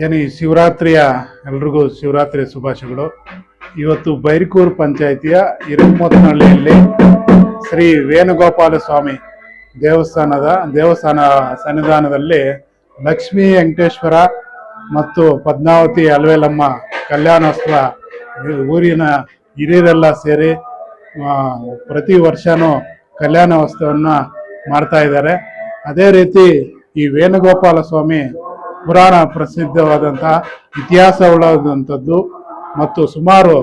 ಏನು ಈ ಶಿವರಾತ್ರಿಯ ಎಲ್ರಿಗೂ ಶಿವರಾತ್ರಿ ಶುಭಾಶಯಗಳು. ಇವತ್ತು ಬೈರ್ಕೂರು ಪಂಚಾಯಿತಿಯ ಹಿರೇಮೊತ್ತನಹಳ್ಳಿಯಲ್ಲಿ ಶ್ರೀ ವೇಣುಗೋಪಾಲ ಸ್ವಾಮಿ ದೇವಸ್ಥಾನ ಸನ್ನಿಧಾನದಲ್ಲಿ ಲಕ್ಷ್ಮೀ ವೆಂಕಟೇಶ್ವರ ಮತ್ತು ಪದ್ಮಾವತಿ ಅಲ್ವೇಲಮ್ಮ ಕಲ್ಯಾಣೋತ್ಸವ ಊರಿನ ಹಿರಿಯರೆಲ್ಲ ಸೇರಿ ಪ್ರತಿ ವರ್ಷನೂ ಕಲ್ಯಾಣೋತ್ಸವವನ್ನು ಮಾಡ್ತಾ ಇದ್ದಾರೆ. ಅದೇ ರೀತಿ ಈ ವೇಣುಗೋಪಾಲ ಸ್ವಾಮಿ ಪುರಾಣ ಪ್ರಸಿದ್ಧವಾದಂತಹ ಇತಿಹಾಸ ಉಳ್ಳದಂಥದ್ದು ಮತ್ತು ಸುಮಾರು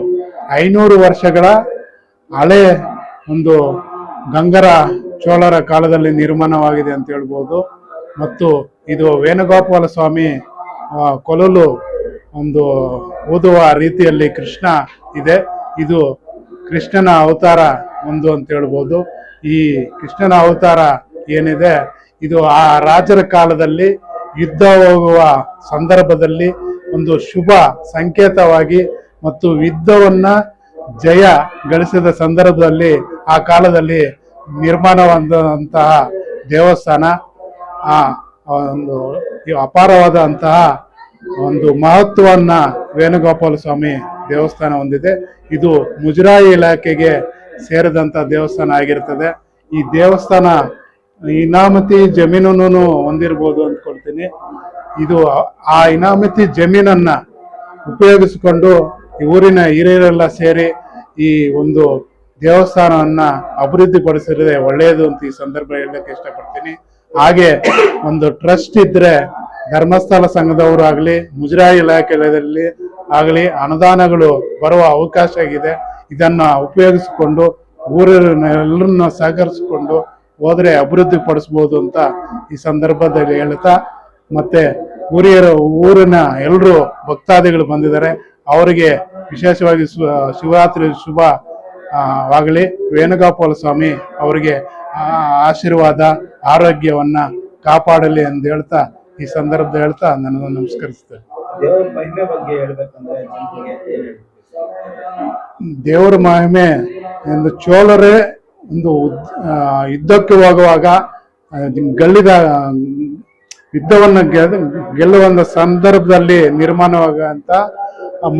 500 ವರ್ಷಗಳ ಹಳೆ ಒಂದು ಗಂಗರ ಚೋಳರ ಕಾಲದಲ್ಲಿ ನಿರ್ಮಾಣವಾಗಿದೆ ಅಂತ ಹೇಳ್ಬೋದು. ಮತ್ತು ಇದು ವೇಣುಗೋಪಾಲ ಸ್ವಾಮಿ ಕೊಳಲು ಒಂದು ಊದುವ ರೀತಿಯಲ್ಲಿ ಕೃಷ್ಣ ಇದೆ. ಇದು ಕೃಷ್ಣನ ಅವತಾರ ಒಂದು ಅಂತ ಹೇಳ್ಬೋದು. ಈ ಕೃಷ್ಣನ ಅವತಾರ ಏನಿದೆ ಇದು ಆ ರಾಜರ ಕಾಲದಲ್ಲಿ ಯುದ್ಧ ಹೋಗುವ ಸಂದರ್ಭದಲ್ಲಿ ಒಂದು ಶುಭ ಸಂಕೇತವಾಗಿ ಮತ್ತು ಯುದ್ಧವನ್ನ ಜಯ ಗಳಿಸಿದ ಸಂದರ್ಭದಲ್ಲಿ ಆ ಕಾಲದಲ್ಲಿ ನಿರ್ಮಾಣವಾದಂತಹ ದೇವಸ್ಥಾನ ಆ ಒಂದು ಅಪಾರವಾದಂತಹ ಒಂದು ಮಹತ್ವವನ್ನ ವೇಣುಗೋಪಾಲ ಸ್ವಾಮಿ ದೇವಸ್ಥಾನ ಹೊಂದಿದೆ. ಇದು ಮುಜರಾಯಿ ಇಲಾಖೆಗೆ ಸೇರಿದಂತ ದೇವಸ್ಥಾನ ಆಗಿರ್ತದೆ. ಈ ದೇವಸ್ಥಾನ ಇನಾಮತಿ ಜಮೀನನ್ನು ಹೊಂದಿರ್ಬೋದು ಅಂದ್ಕೊಳ್ತೀನಿ. ಇದು ಆ ಇನಾಮತಿ ಜಮೀನನ್ನ ಉಪಯೋಗಿಸಿಕೊಂಡು ಈ ಊರಿನ ಹಿರಿಯರೆಲ್ಲ ಸೇರಿ ಈ ಒಂದು ದೇವಸ್ಥಾನವನ್ನ ಅಭಿವೃದ್ಧಿ ಪಡಿಸಿದ್ರೆ ಒಳ್ಳೆಯದು ಅಂತ ಈ ಸಂದರ್ಭ ಹೇಳಕ್ಕೆ ಇಷ್ಟಪಡ್ತೀನಿ. ಹಾಗೆ ಒಂದು ಟ್ರಸ್ಟ್ ಇದ್ರೆ ಧರ್ಮಸ್ಥಳ ಸಂಘದವರು ಆಗಲಿ ಮುಜರಾಯಿ ಇಲಾಖೆಯಲ್ಲಿ ಆಗಲಿ ಅನುದಾನಗಳು ಬರುವ ಅವಕಾಶ ಆಗಿದೆ. ಇದನ್ನ ಉಪಯೋಗಿಸಿಕೊಂಡು ಊರಿನ ಸಹಕರಿಸಿಕೊಂಡು ಹೋದ್ರೆ ಅಭಿವೃದ್ಧಿ ಪಡಿಸ್ಬೋದು ಅಂತ ಈ ಸಂದರ್ಭದಲ್ಲಿ ಹೇಳ್ತಾ, ಮತ್ತೆ ಊರಿನ ಎಲ್ಲರೂ ಭಕ್ತಾದಿಗಳು ಬಂದಿದ್ದಾರೆ. ಅವರಿಗೆ ವಿಶೇಷವಾಗಿ ಶಿವರಾತ್ರಿ ಶುಭವಾಗಲಿ. ವೇಣುಗೋಪಾಲ ಸ್ವಾಮಿ ಅವರಿಗೆ ಆಶೀರ್ವಾದ ಆರೋಗ್ಯವನ್ನ ಕಾಪಾಡಲಿ ಅಂತ ಹೇಳ್ತಾ ಈ ಸಂದರ್ಭ ಹೇಳ್ತಾ ನಾನು ನಮಸ್ಕರಿಸ್ತೇನೆ. ದೇವರ ಮಹಿಮೆ ಎಂದು ಚೋಳರೇ ಒಂದು ಯುದ್ಧಕ್ಕೆ ಹೋಗುವಾಗ ಯುದ್ಧವನ್ನು ಗೆಲ್ಲುವ ಸಂದರ್ಭದಲ್ಲಿ ನಿರ್ಮಾಣವಾಗುವಂತ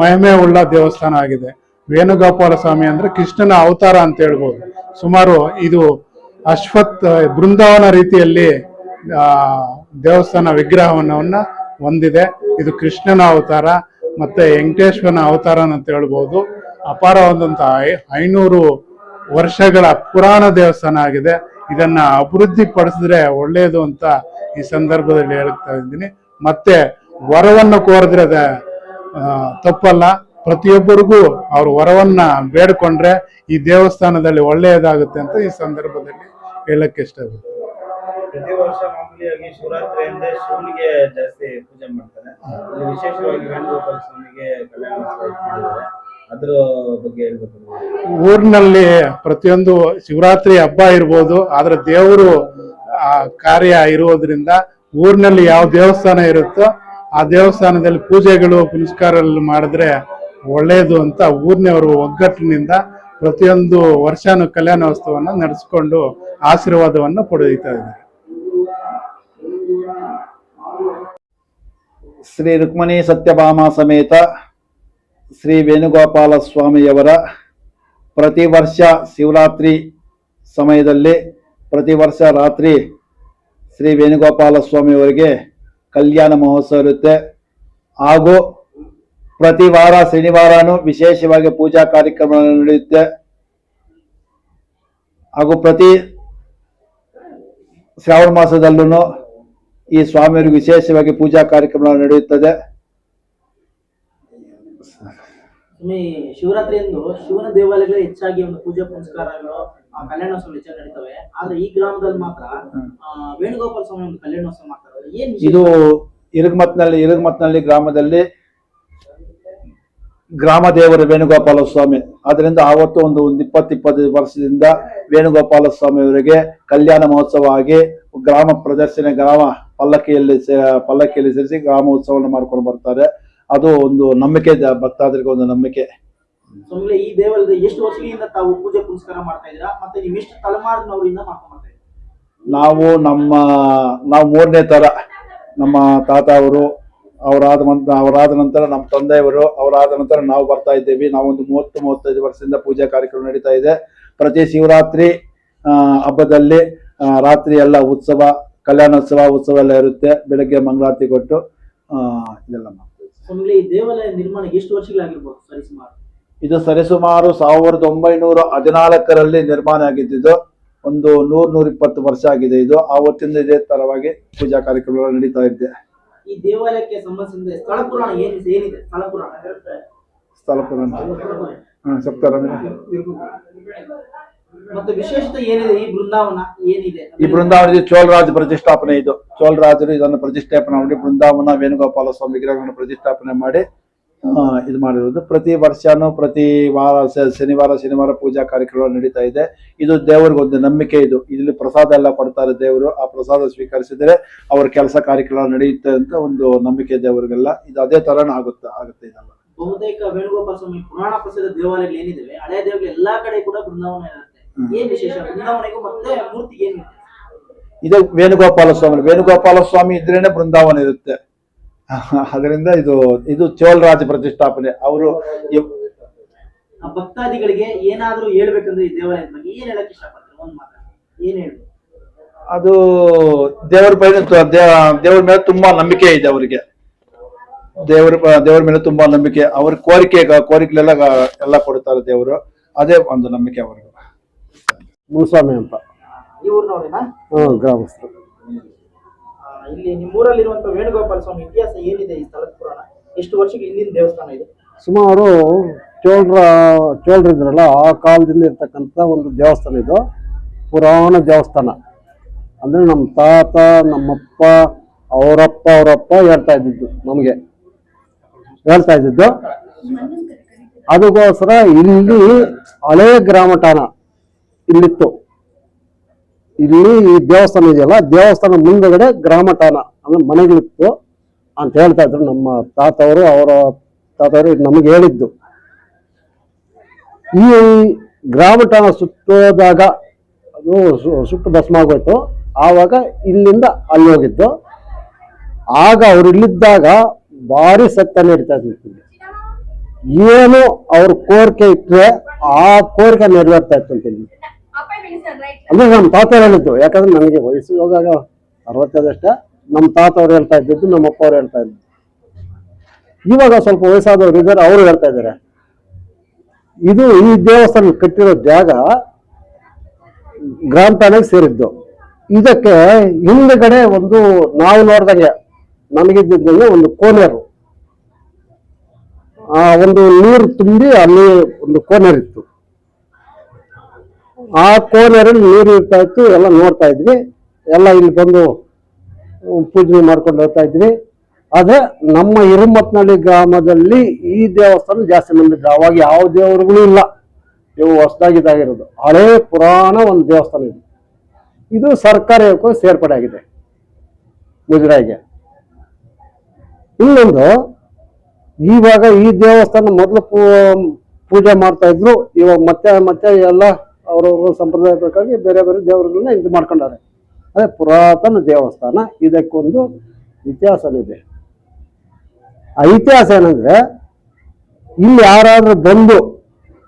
ಮಹಿಮೆ ಉಳ್ಳ ದೇವಸ್ಥಾನ ಆಗಿದೆ. ವೇಣುಗೋಪಾಲ ಸ್ವಾಮಿ ಅಂದ್ರೆ ಕೃಷ್ಣನ ಅವತಾರ ಅಂತ ಹೇಳ್ಬೋದು. ಸುಮಾರು ಇದು ಬೃಂದಾವನ ರೀತಿಯಲ್ಲಿ ದೇವಸ್ಥಾನ ವಿಗ್ರಹವನ್ನ ಹೊಂದಿದೆ. ಇದು ಕೃಷ್ಣನ ಅವತಾರ ಮತ್ತೆ ವೆಂಕಟೇಶ್ವರನ ಅವತಾರ ಅಂತ ಹೇಳ್ಬೋದು. ಅಪಾರವಾದಂತಹ 500 ವರ್ಷಗಳ ಪುರಾಣ ದೇವಸ್ಥಾನ ಆಗಿದೆ. ಇದನ್ನ ಅಭಿವೃದ್ಧಿ ಪಡಿಸಿದ್ರೆ ಒಳ್ಳೆಯದು ಅಂತ ಈ ಸಂದರ್ಭದಲ್ಲಿ ಹೇಳ್ತಾ ಇದ್ದೀನಿ. ಮತ್ತೆ ವರವನ್ನು ಕೋರಿದ್ರೆ ತಪ್ಪಲ್ಲ. ಪ್ರತಿಯೊಬ್ಬರಿಗೂ ಅವ್ರ ವರವನ್ನ ಬೇಡ್ಕೊಂಡ್ರೆ ಈ ದೇವಸ್ಥಾನದಲ್ಲಿ ಒಳ್ಳೆಯದಾಗುತ್ತೆ ಅಂತ ಈ ಸಂದರ್ಭದಲ್ಲಿ ಹೇಳಕ್ಕೆ ಇಷ್ಟಪಡ್ತೀನಿ. ಪ್ರತಿ ವರ್ಷ ಮಾಮೂಲಿಯಾಗಿ ಶಿವರಾತ್ರಿ ಅಂದ್ರೆ ಶಿವನಿಗೆ ಜಾಸ್ತಿ ಪೂಜೆ ಮಾಡ್ತಾರೆ. ಇಲ್ಲಿ ವಿಶೇಷವಾಗಿ ವೇಣುಗೋಪಾಲ ಸ್ವಾಮಿಗೆ ಕಲ್ಯಾಣ ಅದ್ರ ಬಗ್ಗೆ ಹೇಳ್ಬೇಕು. ಊರಿನಲ್ಲಿ ಪ್ರತಿಯೊಂದು ಶಿವರಾತ್ರಿ ಹಬ್ಬ ಇರ್ಬೋದು, ಆದ್ರೆ ದೇವರು ಕಾರ್ಯ ಇರುವುದರಿಂದ ಊರಿನಲ್ಲಿ ಯಾವ ದೇವಸ್ಥಾನ ಇರುತ್ತೋ ಆ ದೇವಸ್ಥಾನದಲ್ಲಿ ಪೂಜೆಗಳು ಪುನಸ್ಕಾರಗಳು ಮಾಡಿದ್ರೆ ಒಳ್ಳೆಯದು ಅಂತ ಊರಿನವರು ಒಗ್ಗಟ್ಟಿನಿಂದ ಪ್ರತಿಯೊಂದು ವರ್ಷನೂ ಕಲ್ಯಾಣೋತ್ಸವವನ್ನು ನಡೆಸಿಕೊಂಡು ಆಶೀರ್ವಾದವನ್ನು ಪಡೆಯುತ್ತಾ ಇದ್ದಾರೆ. ಶ್ರೀ ರುಕ್ಮಿಣಿ ಸತ್ಯಭಾಮ ಸಮೇತ ಶ್ರೀ ವೇಣುಗೋಪಾಲ ಸ್ವಾಮಿಯವರ ಪ್ರತಿ ವರ್ಷ ಶಿವರಾತ್ರಿ ಸಮಯದಲ್ಲಿ ಪ್ರತಿ ವರ್ಷ ರಾತ್ರಿ ಶ್ರೀ ವೇಣುಗೋಪಾಲ ಸ್ವಾಮಿಯವರಿಗೆ ಕಲ್ಯಾಣ ಮಹೋತ್ಸವ ಇರುತ್ತೆ. ಹಾಗೂ ಪ್ರತಿ ವಾರ ಶನಿವಾರನೂ ವಿಶೇಷವಾಗಿ ಪೂಜಾ ಕಾರ್ಯಕ್ರಮ ನಡೆಯುತ್ತೆ. ಹಾಗೂ ಪ್ರತಿ ಶ್ರಾವಣ ಮಾಸದಲ್ಲೂ ಈ ಸ್ವಾಮಿಯವರಿಗೆ ವಿಶೇಷವಾಗಿ ಪೂಜಾ ಕಾರ್ಯಕ್ರಮ ನಡೆಯುತ್ತದೆ. ಶಿವರಾತ್ರಿ ಎಂದು ಶಿವನ ದೇವಾಲಯಗಳು ಹೆಚ್ಚಾಗಿ ಒಂದು ಪೂಜಾ ಪುನಸ್ಕಾರಗಳು ಕಲ್ಯಾಣೋತ್ಸವ ಹೆಚ್ಚಾಗಿ ನಡೀತವೆ. ಆದ್ರೆ ಈ ಗ್ರಾಮದಲ್ಲಿ ಮಾತ್ರ ವೇಣುಗೋಪಾಲ ಸ್ವಾಮಿ ಒಂದು ಕಲ್ಯಾಣೋತ್ಸವ ಮಾಡ್ತಾರೆ. ಇದು ಇರುಗಮತ್ನಳ್ಳಿ ಗ್ರಾಮದಲ್ಲಿ ಗ್ರಾಮ ದೇವರು ವೇಣುಗೋಪಾಲ ಸ್ವಾಮಿ. ಅದರಿಂದ ಆವತ್ತು ಒಂದು 20-25 ವರ್ಷದಿಂದ ವೇಣುಗೋಪಾಲ ಸ್ವಾಮಿ ಅವರಿಗೆ ಕಲ್ಯಾಣ ಮಹೋತ್ಸವ ಆಗಿ ಗ್ರಾಮ ಪ್ರದರ್ಶನ, ಗ್ರಾಮ ಪಲ್ಲಕ್ಕಿಯಲ್ಲಿ ಸೇರಿಸಿ ಗ್ರಾಮ ಉತ್ಸವವನ್ನು ಮಾಡ್ಕೊಂಡು ಬರ್ತಾರೆ. ಅದು ಒಂದು ನಂಬಿಕೆ, ಭಕ್ತಾದರಿಗೆ ಒಂದು ನಂಬಿಕೆ. ಈ ದೇವಾಲಯದ ಎಷ್ಟು ವರ್ಷಗಳಿಂದ ತಾವು ಪೂಜೆ ಪುನಸ್ಕಾರ ಮಾಡ್ತಾ ಇದ್ದೀರಾ? ಮತ್ತೆ ನೀವು ಎಷ್ಟು ತಲೆಮಾರಿನವರಿಂದ ಮಾಡ್ತಾ ಇದ್ದೀರಾ? ನಾವು 3ನೇ ತರ ನಮ್ಮ ತಾತ ಅವರು ಅವರಾದ ನಂತರ ನಮ್ಮ ತಂದೆಯವರು, ಅವರಾದ ನಂತರ ನಾವು ಬರ್ತಾ ಇದ್ದೇವೆ. ನಾವೊಂದು 30-35 ವರ್ಷದಿಂದ ಪೂಜಾ ಕಾರ್ಯಕ್ರಮ ನಡೀತಾ ಇದೆ. ಪ್ರತಿ ಶಿವರಾತ್ರಿ ಹಬ್ಬದಲ್ಲಿ ರಾತ್ರಿ ಎಲ್ಲ ಉತ್ಸವ, ಕಲ್ಯಾಣೋತ್ಸವ ಎಲ್ಲ ಇರುತ್ತೆ. ಬೆಳಗ್ಗೆ ಮಂಗಳಾರತಿ ಕೊಟ್ಟು ಇದೆಲ್ಲ ಮಾಡ್ತೀವಿ. ಸ್ವಾಮಿಗಳೇ, ಈ ದೇವಾಲಯ ನಿರ್ಮಾಣ ಎಷ್ಟು ವರ್ಷಗಳಾಗಿರ್ಬೋದು ಸರಿಸುಮಾರು? ಇದು ಸರಿಸುಮಾರು 1914ರಲ್ಲಿ ನಿರ್ಮಾಣ ಆಗಿದ್ದು. ಒಂದು 100-120 ವರ್ಷ ಆಗಿದೆ. ಇದು ಆವತ್ತಿಂದ ಇದೇ ತರವಾಗಿ ಪೂಜಾ ಕಾರ್ಯಕ್ರಮಗಳು ನಡೀತಾ ಇದೆ. ಈ ದೇವಾಲಯಕ್ಕೆ ಸಂಬಂಧಿಸಿದ ಸ್ಥಳ ಪುರಾಣ ಏನಿದೆ? ಸ್ಥಳ ಪುರಾಣ ಸಪ್ತಾರಾಮ. ಮತ್ತೆ ವಿಶೇಷತೆ ಏನಿದೆ ಈ ಬೃಂದಾವನ? ಏನಿದೆ ಈ ಬೃಂದಾವನ ಚೋಳರಾಜ ಪ್ರತಿಷ್ಠಾಪನೆ. ಇದು ಚೋಳರಾಜರು ಇದನ್ನು ಪ್ರತಿಷ್ಠಾಪನೆ ಮಾಡಿ ಬೃಂದಾವನ ವೇಣುಗೋಪಾಲ ಸ್ವಾಮಿ ವಿಗ್ರಹಗಳನ್ನು ಪ್ರತಿಷ್ಠಾಪನೆ ಮಾಡಿ ಇದು ಮಾಡಿರೋದು. ಪ್ರತಿ ವರ್ಷನೂ ಪ್ರತಿ ವಾರ ಶನಿವಾರ ಪೂಜಾ ಕಾರ್ಯಕ್ರಮ ನಡೀತಾ ಇದೆ. ಇದು ದೇವರಿಗೊಂದು ನಂಬಿಕೆ. ಇಲ್ಲಿ ಪ್ರಸಾದ ಎಲ್ಲ ಕೊಡ್ತಾರೆ ದೇವರು. ಆ ಪ್ರಸಾದ ಸ್ವೀಕರಿಸಿದರೆ ಅವ್ರ ಕೆಲಸ ಕಾರ್ಯಕ್ರಮ ನಡೆಯುತ್ತೆ ಅಂತ ಒಂದು ನಂಬಿಕೆ ದೇವರಿಗೆಲ್ಲ. ಇದು ಅದೇ ತರನ ಆಗುತ್ತೆ ಇದೆಲ್ಲ. ಬಹುತೇಕ ವೇಣುಗೋಪಾಲ ಸ್ವಾಮಿ ಪುರಾಣ ಪ್ರಸಿದ್ಧ ದೇವಾಲಯಗಳು ಏನಿದೆ, ಹಳೆ ದೇವಗಳು ಎಲ್ಲಾ ಕಡೆ ಕೂಡ ಬೃಂದಾವನ ಇರುತ್ತೆ. ಏನ್ ವಿಶೇಷ ಬೃಂದಾವನೆಗೂ ಮತ್ತೆ ಮೂರ್ತಿಗೆ ಏನ್ ವ್ಯತ್ಯಾಸ? ಇದು ವೇಣುಗೋಪಾಲ ಸ್ವಾಮಿ ಇದ್ರೇನೆ ಬೃಂದಾವನ ಇರುತ್ತೆ. ಅದರಿಂದ ಇದು ಚೋಳರಾಜ ಪ್ರತಿಷ್ಠಾಪನೆ. ಅವರು ಭಕ್ತಾದಿಗಳಿಗೆ ಏನಾದ್ರೂ ಹೇಳ್ಬೇಕಂದ್ರೆ ಈ ದೇವಾಲಯದ ಬಗ್ಗೆ ಏನ್ ಹೇಳಕ್ ಇಷ್ಟಪಡ್ತಾರೆ? ಒಂದ್ ಮಾತು ಏನ್ ಹೇಳ್ಬೇಕು? ಅದು ದೇವರ ಮೇಲೆ ತುಂಬಾ ನಂಬಿಕೆ ಇದೆ ಅವರಿಗೆ. ದೇವರ ಮೇಲೆ ತುಂಬಾ ನಂಬಿಕೆ. ಅವ್ರ ಕೋರಿಕೆಗಳೆಲ್ಲ ಎಲ್ಲ ಕೊಡ್ತಾರೆ ದೇವರು. ಅದೇ ಒಂದು ನಂಬಿಕೆ ಅವ್ರಿಗೆ. ಮುನಿಸ್ವಾಮಿ ಅಂತ ಈ ಊರಿನವ್ರೇನಾ? ಗ್ರಾಮಸ್ಥರು. ಇಲ್ಲಿ ನಿಮ್ಮೂರಲ್ಲಿರುವಂತ ವೇಣುಗೋಪಾಲ ಸ್ವಾಮಿ ಇತಿಹಾಸ ಏನಿದೆ? ಈ ಸ್ಥಳದ ಪುರಾಣ ಎಷ್ಟು ವರ್ಷಗಳ ಹಿಂದಿನ ದೇವಸ್ಥಾನ ಇದು? ಸುಮಾರು ಚೋಳರಿದ್ರಲ್ಲ ಆ ಕಾಲದಿಂದ ಇರ್ತಕ್ಕಂಥ ಒಂದು ದೇವಸ್ಥಾನ ಇದು. ಪುರಾಣ ದೇವಸ್ಥಾನ ಅಂದ್ರೆ ನಮ್ಮ ತಾತ, ನಮ್ಮಪ್ಪ, ಅವರಪ್ಪ ಹೇಳ್ತಾ ಇದ್ದಿದ್ದು ಅದಕ್ಕೋಸ್ಕರ ಇಲ್ಲಿ ಹಳೇ ಗ್ರಾಮಠಾಣ ಇಲ್ಲಿತ್ತು. ಇಲ್ಲಿ ಈ ದೇವಸ್ಥಾನ ಇದೆಯಲ್ಲ, ದೇವಸ್ಥಾನ ಮುಂದಗಡೆ ಗ್ರಾಮಠಾಣ ಅಂದ್ರೆ ಮನೆಗಳಿತ್ತು ಅಂತ ಹೇಳ್ತಾ ಇದ್ರು ನಮ್ಮ ತಾತವರು. ಅವರ ತಾತವರು ನಮಗೆ ಹೇಳಿದ್ದು. ಈ ಗ್ರಾಮಠಾಣ ಸುಟ್ಟೋದಾಗ ಅದು ಸುಟ್ಟು ಭಸ್ಮ ಆಗೋಯ್ತು. ಆವಾಗ ಇಲ್ಲಿಂದ ಅಲ್ಲಿ ಹೋಗಿದ್ದು. ಆಗ ಅವ್ರು ಇಲ್ಲಿದ್ದಾಗ ಭಾರಿ ಸತ್ಯ ನಡೀತಾ ಇತ್ತು. ಏನು ಅವ್ರ ಕೋರಿಕೆ ಇಟ್ಟರೆ ಆ ಕೋರಿಕೆ ನೆರವೇರ್ತಾ ಇತ್ತು ಅಂತ ಇಲ್ಲಿ. ಅಂದ್ರೆ ನಮ್ಮ ತಾತ ಹೇಳಿದ್ದು. ಯಾಕಂದ್ರೆ ನನಗೆ ವಯಸ್ಸು ಹೋಗಾಗ 65 ಅಷ್ಟೇ. ನಮ್ಮ ತಾತವ್ರು ಹೇಳ್ತಾ ಇದ್ದದ್ದು, ನಮ್ಮ ಅಪ್ಪ ಅವ್ರು ಹೇಳ್ತಾ ಇದ್ದು. ಇವಾಗ ಸ್ವಲ್ಪ ವಯಸ್ಸಾದವ್ರು ಇದ್ದಾರೆ, ಅವರು ಹೇಳ್ತಾ ಇದ್ದಾರೆ. ಇದು ಈ ದೇವಸ್ಥಾನ ಕಟ್ಟಿರೋ ಜಾಗ ಗ್ರಾಮಠಾಣೆಗೆ ಸೇರಿದ್ದು. ಇದಕ್ಕೆ ಹಿಂದ್ಗಡೆ ಒಂದು ನಾವು ನೋಡ್ದಂಗೆ ನಮಗಿದ್ದಂಗೆ ಒಂದು ಕೋನೇರು, ಒಂದು ನೀರು ತುಂಬಿ ಅಲ್ಲಿ ಒಂದು ಕೋನೇರಿತ್ತು. ಆ ಕೋನೇರಲ್ಲಿ ನೀರು ಇರ್ತಾ ಇತ್ತು. ಎಲ್ಲ ನೋಡ್ತಾ ಇದ್ವಿ. ಎಲ್ಲ ಇಲ್ಲಿ ಬಂದು ಪೂಜೆ ಮಾಡ್ಕೊಂಡು ಹೋಗ್ತಾ ಇದ್ವಿ. ಆದ್ರೆ ನಮ್ಮ ಹಿರಮತ್ನಳ್ಳಿ ಗ್ರಾಮದಲ್ಲಿ ಈ ದೇವಸ್ಥಾನ ಜಾಸ್ತಿ ನಂಬಿದ್ರು. ಅವಾಗ ಯಾವ ದೇವರುಗಳು ಇಲ್ಲ. ಇವು ಹೊಸದಾಗಿದ್ದಾಗಿರೋದು. ಹಳೇ ಪುರಾಣ ಒಂದು ದೇವಸ್ಥಾನ ಇದು. ಇದು ಸರ್ಕಾರಕ್ಕೂ ಸೇರ್ಪಡೆ ಆಗಿದೆ ಮುಜರಾಯಿಗೆ. ಇನ್ನೊಂದು, ಇವಾಗ ಈ ದೇವಸ್ಥಾನ ಮೊದಲು ಪೂಜೆ ಮಾಡ್ತಾ ಇದ್ರು. ಇವಾಗ ಮತ್ತೆ ಎಲ್ಲ ಅವರವ್ರ ಸಂಪ್ರದಾಯ ಪ್ರಕಾರ ಬೇರೆ ಬೇರೆ ದೇವರುಗಳನ್ನ ಇದು ಮಾಡ್ಕೊಂಡಾರೆ. ಅದೇ ಪುರಾತನ ದೇವಸ್ಥಾನ. ಇದಕ್ಕೊಂದು ಇತಿಹಾಸನಿದೆ. ಆ ಇತಿಹಾಸ ಏನಂದ್ರೆ, ಇಲ್ಲಿ ಯಾರಾದ್ರೂ ಬಂದು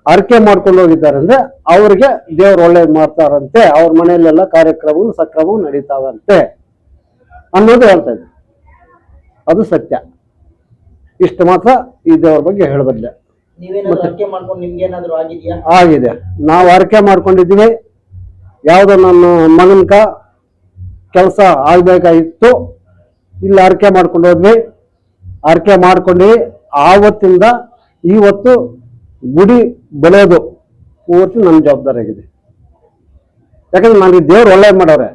ಅರ್ಕೆ ಮಾಡ್ಕೊಂಡು ಹೋಗಿದ್ದಾರೆ ಅಂದ್ರೆ ಅವ್ರಿಗೆ ದೇವ್ರು ಒಳ್ಳೇದು ಮಾಡ್ತಾರಂತೆ. ಅವ್ರ ಮನೆಯಲ್ಲೆಲ್ಲ ಕಾರ್ಯಕ್ರಮವು ಸಕ್ರಮವು ನಡೀತಾವಂತೆ ಅನ್ನೋದು ಹೇಳ್ತಾ ಇದ್ರು. ಅದು ಸತ್ಯ. ಇಷ್ಟು ಮಾತ್ರ ಈ ದೇವ್ರ ಬಗ್ಗೆ ಹೇಳಬಲ್ಲೆ. ಆಗಿದೆ. ನಾವು ಅರ್ಕೆ ಮಾಡ್ಕೊಂಡಿದ್ದೀವಿ. ಯಾವುದೋ ನನ್ನ ಮಗನ್ಕ ಕೆಲಸ ಆಗ್ಬೇಕಾಗಿತ್ತು. ಇಲ್ಲಿ ಅರ್ಕೆ ಮಾಡ್ಕೊಂಡು ಹೋದ್ವಿ. ಅರ್ಕೆ ಮಾಡ್ಕೊಂಡ್ವಿ. ಆವತ್ತಿಂದ ಇವತ್ತು ಗುಡಿ ಬೆಳೆಯೋದು ಪೂರ್ತಿ ನನ್ನ ಜವಾಬ್ದಾರಿ ಆಗಿದೆ. ಯಾಕಂದ್ರೆ ನನಗೆ ದೇವ್ರು ಒಳ್ಳೇದು ಮಾಡವ್ರೆ,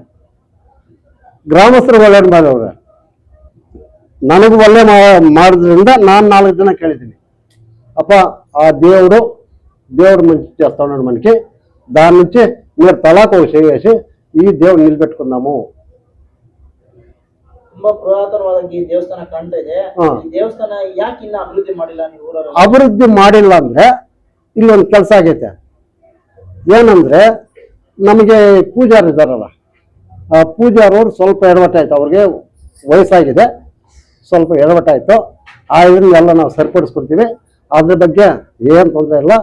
ಗ್ರಾಮಸ್ಥರು ಒಳ್ಳೇದು ಮಾಡವ್ರೆ. ನನಗೂ ಒಳ್ಳೆ ಮಾಡೋದ್ರಿಂದ ನಾನು 4 ದಿನ ಕೇಳಿದ್ದೀನಿ, ಅಪ್ಪ ఆ దేవుడు మంచి చేస్తాడు మనకి, దాని నుంచి మీరు తలాకు చేసి ఈ దేవుడు నిలబెట్టుకుందాము. ತುಂಬಾ ಪುರಾತನವಾದ ಈ ದೇವಸ್ಥಾನ ಕಾಣ್ತಾ ಇದೆ. ಈ ದೇವಸ್ಥಾನ ಯಾಕೆ ಇನ್ನ ಅಭಿವೃದ್ಧಿ ಮಾಡಿಲ್ಲ ನೀವು ಊರವರು? ಅಭಿವೃದ್ಧಿ ಮಾಡಿಲ್ಲ ಅಂದ್ರೆ ಇಲ್ಲಿ ಒಂದು ಕೆಲಸ ಆಗೈತೆ. ಏನಂದ್ರೆ, ನಮಗೆ ಪೂಜಾರಿ ಇದ್ದಾರಲ್ಲ, ಆ ಪೂಜಾರವ್ರು ಸ್ವಲ್ಪ ಎಡವಟ್ಟಾಯ್ತು. ಅವ್ರಿಗೆ ವಯಸ್ಸಾಗಿದೆ. ಸ್ವಲ್ಪ ಎಡವಟ್ಟಾಯಿತು. ಆ ಇದನ್ನೆಲ್ಲ ನಾವು ಸರಿಪಡಿಸ್ಕೊಳ್ತೀವಿ. ಅದ್ರ ಬಗ್ಗೆ ಏನು ತೊಂದರೆ ಇಲ್ಲ.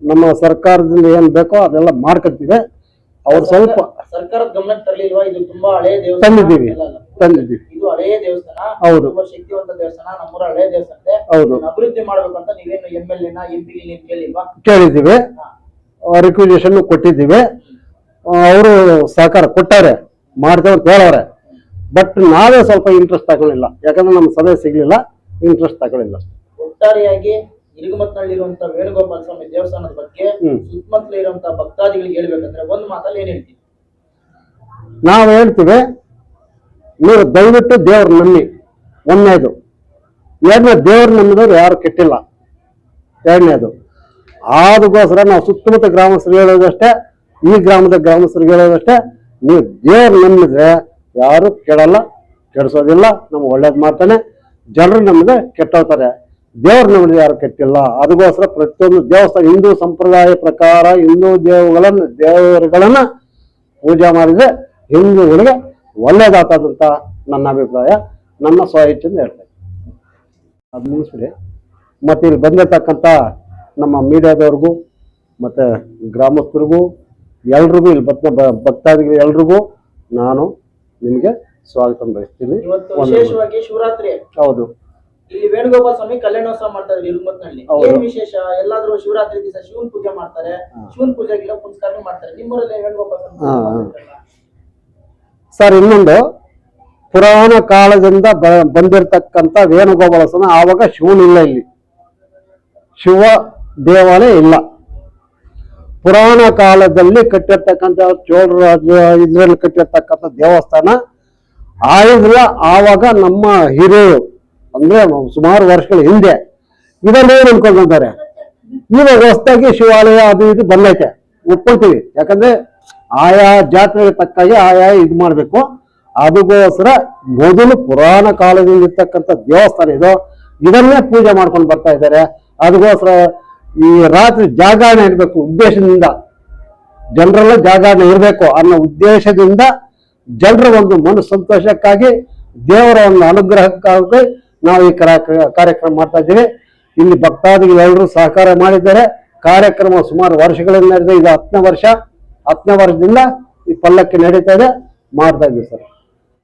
ನಮ್ಮ ಸರ್ಕಾರದಿಂದ ಏನು ಬೇಕೋ ಅದೆಲ್ಲ ಮಾಡ್ಕೊಳ್ತೀವಿ. ಅವ್ರು ಸ್ವಲ್ಪ ಸರ್ಕಾರದ ಗಮನಕ್ಕೆ ತರಲಿಲ್ವಾ? ಇದು ತುಂಬಾ ಹಳೆಯ ದೇವಸ್ಥಾನ. ತಂದಿದ್ದೀವಿ. ಇದು ಹಳೆಯ ದೇವಸ್ಥಾನ, ಹೌದು. ತುಂಬಾ ಶಕ್ತಿವಂತ ದೇವಸ್ಥಾನ, ನಮ್ಮೂರ ಹಳೆಯ ದೇವಸ್ಥಾನ. ಹೌದು, ಅಭಿವೃದ್ಧಿ ಮಾಡ್ಬೇಕು ಅಂತ ನೀವೇನು MLA MP ಕೇಳಿಲ್ವಾ? ಕೇಳಿದ್ದೀವಿ, ರಿಕ್ವಿಸಿಷನ್ ಕೊಟ್ಟಿದ್ದೀವಿ. ಅವರು ಸಹಕಾರ ಕೊಟ್ಟಾರೆ, ಮಾಡ್ತೇವೆ ಅಂತ ಹೇಳವ್ರೆ. ಬಟ್ ನಾವೇ ಸ್ವಲ್ಪ ಇಂಟ್ರೆಸ್ಟ್ ತಗೊಳ್ಳಿಲ್ಲ, ಯಾಕಂದ್ರೆ ನಮ್ಮ ಸಭೆ ಸಿಗ್ಲಿಲ್ಲ, ಇಂಟ್ರೆಸ್ಟ್ ತಗೊಳ್ಳಿಲ್ಲ. ಒಟ್ಟಾರೆಯಾಗಿ ಇರುಗಮತ್ನಲ್ಲಿರುವಂತ ವೇಣುಗೋಪಾಲ ಸ್ವಾಮಿ ದೇವಸ್ಥಾನದ ಬಗ್ಗೆ ಸುತ್ತಮುತ್ತಲ ಇರುವಂತಹ ಭಕ್ತಾದಿಗಳಿಗೆ ಹೇಳ್ಬೇಕಂದ್ರೆ ಒಂದು ಮಾತಲ್ಲಿ ಏನ್ ಹೇಳ್ತೀವಿ? ನಾವು ಹೇಳ್ತೀವಿ, ನೀವು ದಯವಿಟ್ಟು ದೇವ್ರ ನಂಬಿ. ಒಂದನೇದು. ಎರಡನೇ, ದೇವ್ರ ನಂಬಿದವ್ರು ಯಾರು ಕೆಟ್ಟಿಲ್ಲ. ಎರಡನೇದು. ಅದಕ್ಕೋಸ್ಕರ ನಾವು ಸುತ್ತಮುತ್ತ ಗ್ರಾಮಸ್ಥರಿಗೆ ಹೇಳೋದಷ್ಟೇ, ಈ ಗ್ರಾಮದ ಗ್ರಾಮಸ್ಥರಿಗೆ ಹೇಳೋದಷ್ಟೇ, ನೀವು ದೇವ್ರ ನಂಬಿದ್ರೆ ಯಾರು ಕೆಡಲ್ಲ, ಕೆಡಿಸೋದಿಲ್ಲ. ನಮ್ಗೆ ಒಳ್ಳೇದು ಮಾಡ್ತಾನೆ. ಜನರು ನಮ್ಗೆ ಕೆಟ್ಟೋಗ್ತಾರೆ, ದೇವ್ರ ನಂಬಿದ್ರೆ ಯಾರು ಕೆಟ್ಟಿಲ್ಲ. ಅದಕ್ಕೋಸ್ಕರ ಪ್ರತಿಯೊಂದು ದೇವಸ್ಥಾನ ಹಿಂದೂ ಸಂಪ್ರದಾಯ ಪ್ರಕಾರ ಹಿಂದೂ ದೇವರುಗಳನ್ನ ಪೂಜೆ ಮಾಡಿದ್ರೆ ಹಿಂದೂಗಳಿಗೆ ಒಳ್ಳೇದಾಗ್ತದಂತ ನನ್ನ ಅಭಿಪ್ರಾಯ, ನನ್ನ ಸ್ವ ಇಚ್ಛೆಯಿಂದ ಹೇಳ್ತೇನೆ. ಅದು ಮುಗಿಸ್ಬಿಡಿ. ಮತ್ತೆ ಇಲ್ಲಿ ಬಂದಿರ್ತಕ್ಕಂಥ ನಮ್ಮ ಮೀಡಿಯಾದವ್ರಿಗೂ ಮತ್ತೆ ಗ್ರಾಮಸ್ಥರಿಗೂ ಎಲ್ರಿಗೂ, ಇಲ್ಲಿ ಭಕ್ತಾದಿಗಳು ಎಲ್ರಿಗೂ ನಾನು ನಿಮಗೆ ಸ್ವಾಗತ ಬಯಸ್ತೀನಿ. ಇವತ್ತು ವಿಶೇಷವಾಗಿ ಶಿವರಾತ್ರಿ. ಹೌದು. ಇಲ್ಲಿ ವೇಣುಗೋಪಾಲ ಸ್ವಾಮಿ ಕಲ್ಯಾಣೋತ್ಸವ ಮಾಡ್ತಾರೆ ಇರುಗಮತ್ನಲ್ಲಿ. ಏನ್ ವಿಶೇಷ? ಎಲ್ಲಾದ್ರೂ ಶಿವರಾತ್ರಿ ದಿವಸ ಶಿವನ್ ಪೂಜೆ ಮಾಡ್ತಾರೆ, ಶಿವನ್ ಪೂಜೆಗೆಲ್ಲ ಪುನಸ್ಕಾರ ಮಾಡ್ತಾರೆ. ನಿಮ್ಮೂರಲ್ಲಿ ವೇಣುಗೋಪಾಲ ಸ್ವಾಮಿ ಸರ್, ಇನ್ನೊಂದು ಪುರಾಣ ಕಾಲದಿಂದ ಬಂದಿರತಕ್ಕಂಥ ವೇಣುಗೋಪಾಲ ಸ್ವಾಮಿ, ಆವಾಗ ಶಿವನಿಲ್ಲ, ಇಲ್ಲಿ ಶಿವ ದೇವಾಲಯ ಇಲ್ಲ. ಪುರಾಣ ಕಾಲದಲ್ಲಿ ಕಟ್ಟಿರ್ತಕ್ಕಂಥ ಚೋಳ ಇದ್ರಲ್ಲಿ ಕಟ್ಟಿರ್ತಕ್ಕಂಥ ದೇವಸ್ಥಾನ ಆಯುಧಲ್ಲ. ಆವಾಗ ನಮ್ಮ ಹಿರಿಯರು ಅಂದ್ರೆ ಸುಮಾರು ವರ್ಷಗಳ ಹಿಂದೆ ಇದನ್ನೇ ಅನ್ಕೊಂಡ್ತಾರೆ. ಇವಾಗ ಹೊಸದಾಗಿ ಶಿವಾಲಯ ಅದು ಇದು ಬಂದೈತೆ, ಒಪ್ಕೊಳ್ತೀವಿ. ಯಾಕಂದ್ರೆ ಆಯಾ ಜಾತ್ರೆಗೆ ತಕ್ಕಾಗಿ ಆಯಾ ಇದು ಮಾಡ್ಬೇಕು. ಅದಕ್ಕೋಸ್ಕರ ಮೊದಲು ಪುರಾಣ ಕಾಲದಿಂದ ಇರ್ತಕ್ಕಂಥ ದೇವಸ್ಥಾನ ಇದು, ಇದನ್ನೇ ಪೂಜೆ ಮಾಡ್ಕೊಂಡು ಬರ್ತಾ ಇದ್ದಾರೆ. ಅದಕ್ಕೋಸ್ಕರ ಈ ರಾತ್ರಿ ಜಾಗರಣೆ ಇರಬೇಕು ಉದ್ದೇಶದಿಂದ, ಜನರೆಲ್ಲ ಜಾಗರಣೆ ಇರಬೇಕು ಅನ್ನೋ ಉದ್ದೇಶದಿಂದ, ಜನರ ಒಂದು ಮನ ಸಂತೋಷಕ್ಕಾಗಿ, ದೇವರ ಒಂದು ಅನುಗ್ರಹಕ್ಕಾಗಿ ನಾವು ಈ ಕಾರ್ಯಕ್ರಮ ಮಾಡ್ತಾ ಇದ್ದೀವಿ. ಇಲ್ಲಿ ಭಕ್ತಾದಿಗಳು ಎಲ್ಲರೂ ಸಹಕಾರ ಮಾಡಿದ್ದಾರೆ. ಕಾರ್ಯಕ್ರಮ ಸುಮಾರು ವರ್ಷಗಳಿಂದ ನಡೆದಿದೆ. ಇದು 10ನೇ ವರ್ಷದಿಂದ ಈ ಪಲ್ಲಕ್ಕಿ ನಡೀತಾ ಇದೆ, ಮಾಡ್ತಾ ಇದ್ದೀವಿ ಸರ್.